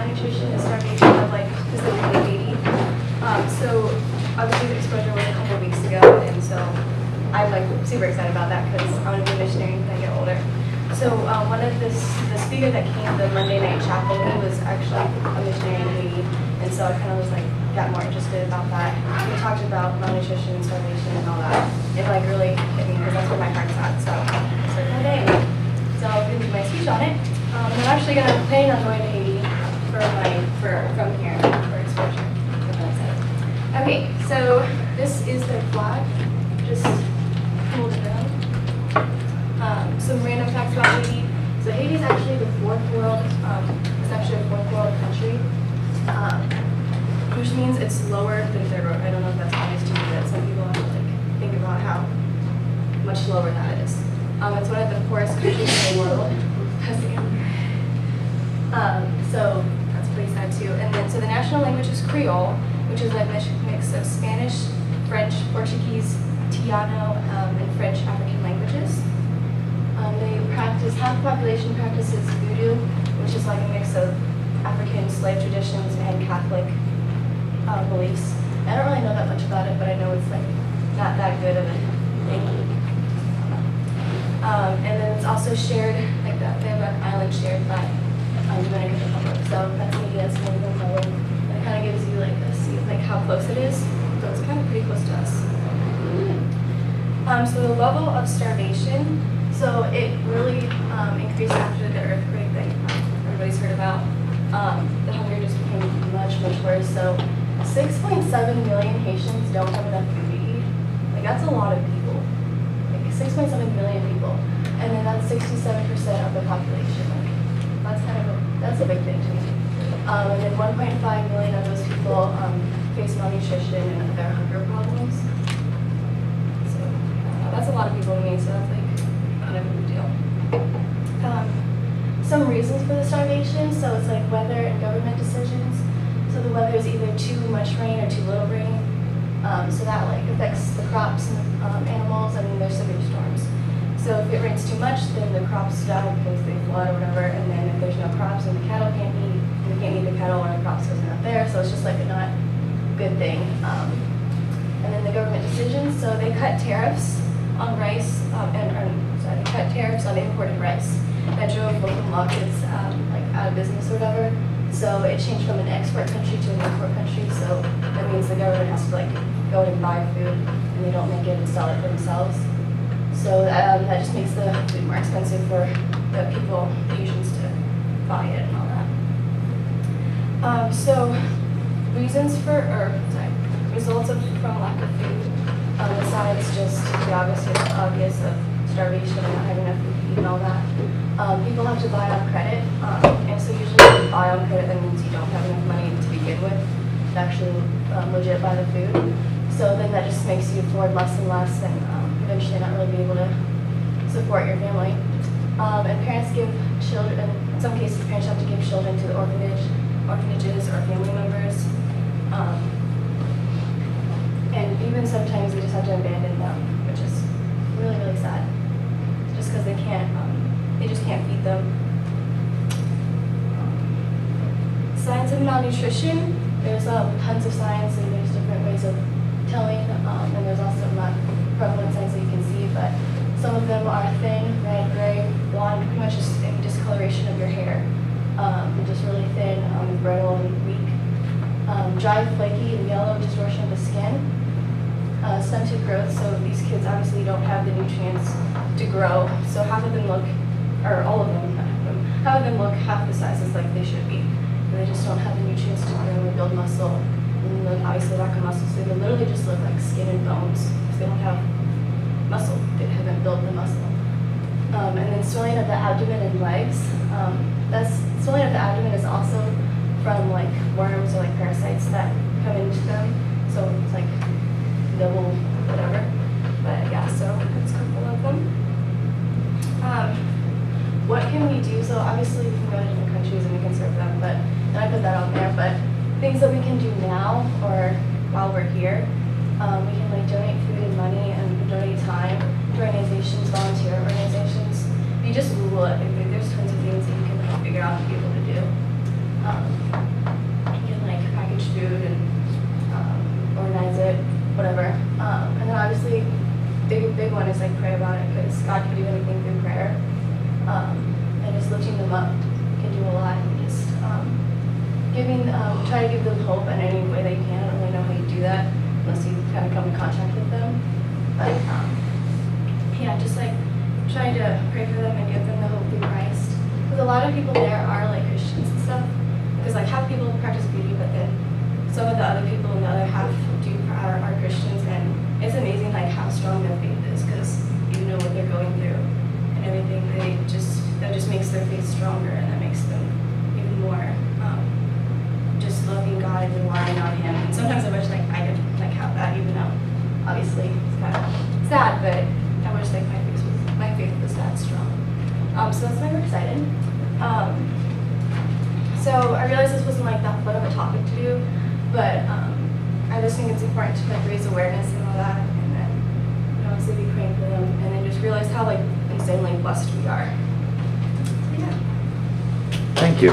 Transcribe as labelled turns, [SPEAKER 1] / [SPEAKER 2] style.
[SPEAKER 1] malnutrition and starvation of like specifically Haiti. So obviously the exposure was a couple of weeks ago, and so I'm like super excited about that because I want to be a missionary when I get older. So one of the speaker that came to the Monday night chapel, he was actually a missionary in Haiti, and so I kind of was like got more interested about that. We talked about malnutrition and starvation and all that. It like really hit me because that's where my heart's at. So I started my day. So I'm gonna do my speech on it. And I'm actually gonna plan on going to Haiti from here for exposure. Okay, so this is their flag. Just hold it down. Some random facts about Haiti. So Haiti is actually the fourth world. It's actually a fourth world country, which means it's lower than third world. I don't know if that's obvious to you, but some people have to like think about how much lower that is. It's one of the poorest countries in the world. So that's pretty sad too. And then so the national language is Creole, which is a mix of Spanish, French, Portuguese, Tiano, and French African languages. Half the population practices voodoo, which is like a mix of African slave traditions and Catholic beliefs. I don't really know that much about it, but I know it's like not that good of a thing. And then it's also shared, like that, they have an island shared by Dominican Republic. So that's maybe that's one of them that it kind of gives you like a see like how close it is. So it's kind of pretty close to us. So the level of starvation, so it really increased after the earthquake that everybody's heard about. The hunger just became much, much worse. So 6.7 million Haitians don't have enough food to eat. Like that's a lot of people. Like 6.7 million people. And then that's 67% of the population. Like, that's a big thing to me. And then 1.5 million of those people face malnutrition and other hunger problems. So that's a lot of people to me, so that's like not a big deal. Some reasons for the starvation, so it's like weather and government decisions. So the weather is either too much rain or too little rain. So that like affects the crops and animals, and there's severe storms. So if it rains too much, then the crops die because they flood or whatever, and then if there's no crops, then the cattle can't eat, and we can't eat the cattle or the crops because they're not there, so it's just like a not good thing. And then the government decisions, so they cut tariffs on rice, they cut tariffs on imported rice. That drove local markets like out of business or whatever. So it changed from an export country to an import country, so that means the government has to like go and buy food, and they don't make it and sell it for themselves. So that just makes the food more expensive for the people, the Asians, to buy it and all that. So results from lack of food, besides just the obvious of starvation and not having enough food to eat and all that. People have to buy on credit, and so usually when you buy on credit, that means you don't have enough money to begin with to actually legit buy the food. So then that just makes you afford less and less, and eventually not really be able to support your family. And parents give children, in some cases parents have to give children to the orphanages or family members. And even sometimes they just have to abandon them, which is really, really sad. Just because they just can't feed them. Signs of malnutrition, there's tons of signs, and there's different ways of telling, and there's also not prevalent signs that you can see, but some of them are thin, red, gray, blonde, pretty much just any discoloration of your hair, just really thin, brittle and weak. Dry, flaky, and yellow distortion of the skin. Stunted growth, so these kids obviously don't have the nutrients to grow, so half of them look, or all of them, half of them look half the sizes like they should be. They just don't have the nutrients to grow and build muscle, and then obviously lack of muscle, so they literally just look like skin and bones, because they don't have muscle, they haven't built the muscle. And then swelling of the abdomen and legs, swelling of the abdomen is also from like worms or like parasites that come into them, so it's like double whatever, but yeah, so that's a couple of them. What can we do? So obviously we can go to different countries and we can serve them, but, and I put that on there, but things that we can do now or while we're here, we can like donate food and money and donate time to organizations, volunteer organizations. If you just Google it, there's tons of things that you can figure out to be able to do. lifting them up can do a lot, and just try to give them hope in any way they can. I don't really know how you do that unless you kind of come in contact with them. But yeah, just like trying to pray for them and give them the hope through Christ. Because a lot of people there are like Christians and stuff. Because like half people practice beauty, but then some of the other people in the other half are Christians, and it's amazing like how strong their faith is. Because you know what they're going through and everything, that just makes their faith stronger, and that makes them even more just loving God and relying on Him. And sometimes I wish like I could like have that, even though obviously it's kind of sad, but I wish like my faith was that strong. So that's why we're excited. So I realized this wasn't like that fun of a topic to do, but I just think it's important to like raise awareness and all that, and then obviously be praying for them, and then just realize how like insanely blessed we are. So, yeah.
[SPEAKER 2] Thank you.